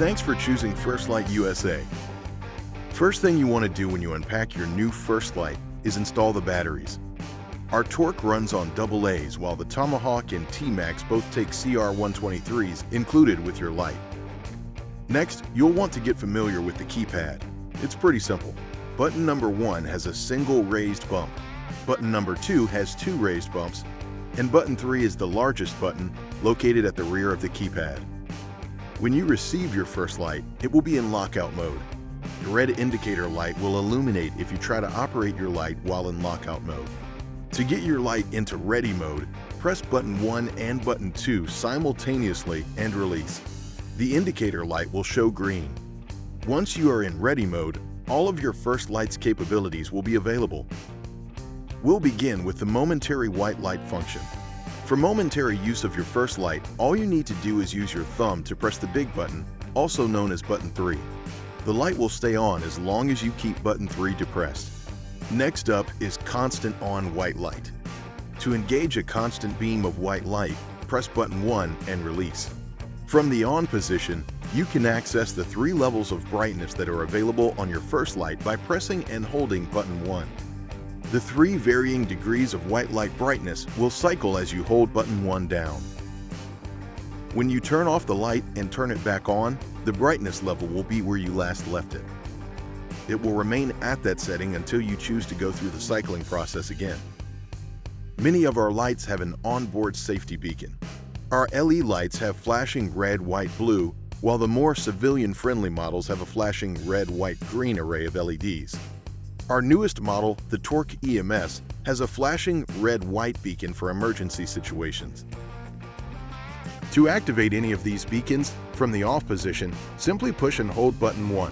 Thanks for choosing First Light USA. First thing you want to do when you unpack your new First Light is install the batteries. Our TORQ runs on AA's, while the Tomahawk and T-Max both take CR123s included with your light. Next, you'll want to get familiar with the keypad. It's pretty simple. Button number 1 has a single raised bump. Button number 2 has 2 raised bumps, and button 3 is the largest button located at the rear of the keypad. When you receive your first light, it will be in lockout mode. The red indicator light will illuminate if you try to operate your light while in lockout mode. To get your light into ready mode, press button 1 and button 2 simultaneously and release. The indicator light will show green. Once you are in ready mode, all of your first light's capabilities will be available. We'll begin with the momentary white light function. For momentary use of your first light, all you need to do is use your thumb to press the big button, also known as button 3. The light will stay on as long as you keep button 3 depressed. Next up is constant on white light. To engage a constant beam of white light, press button 1 and release. From the on position, you can access the 3 levels of brightness that are available on your first light by pressing and holding button 1. The 3 varying degrees of white light brightness will cycle as you hold button 1 down. When you turn off the light and turn it back on, the brightness level will be where you last left it. It will remain at that setting until you choose to go through the cycling process again. Many of our lights have an onboard safety beacon. Our LE lights have flashing red, white, blue, while the more civilian-friendly models have a flashing red, white, green array of LEDs. Our newest model, the TORQ EMS, has a flashing red-white beacon for emergency situations. To activate any of these beacons, from the off position, simply push and hold button 1.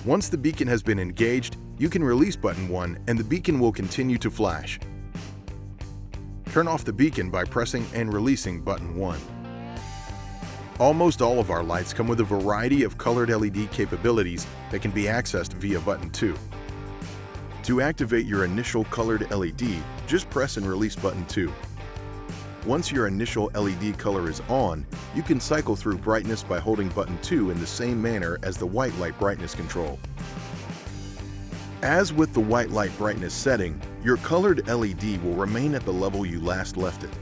Once the beacon has been engaged, you can release button 1 and the beacon will continue to flash. Turn off the beacon by pressing and releasing button 1. Almost all of our lights come with a variety of colored LED capabilities that can be accessed via button 2. To activate your initial colored LED, just press and release button 2. Once your initial LED color is on, you can cycle through brightness by holding button 2 in the same manner as the white light brightness control. As with the white light brightness setting, your colored LED will remain at the level you last left it.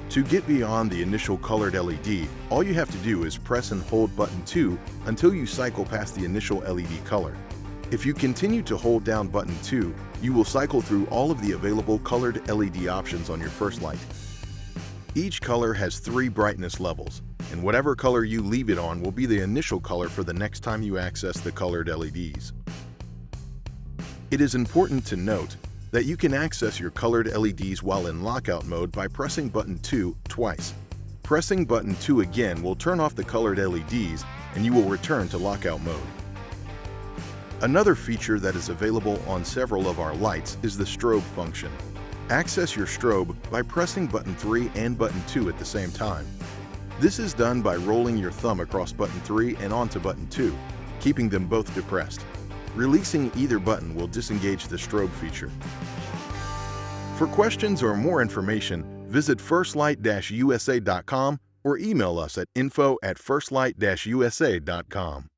To get beyond the initial colored LED, all you have to do is press and hold button 2 until you cycle past the initial LED color. If you continue to hold down button 2, you will cycle through all of the available colored LED options on your first light. Each color has 3 brightness levels, and whatever color you leave it on will be the initial color for the next time you access the colored LEDs. It is important to note that you can access your colored LEDs while in lockout mode by pressing button 2 twice. Pressing button 2 again will turn off the colored LEDs and you will return to lockout mode. Another feature that is available on several of our lights is the strobe function. Access your strobe by pressing button 3 and button 2 at the same time. This is done by rolling your thumb across button 3 and onto button 2, keeping them both depressed. Releasing either button will disengage the strobe feature. For questions or more information, visit firstlight-usa.com or email us at info@firstlight-usa.com.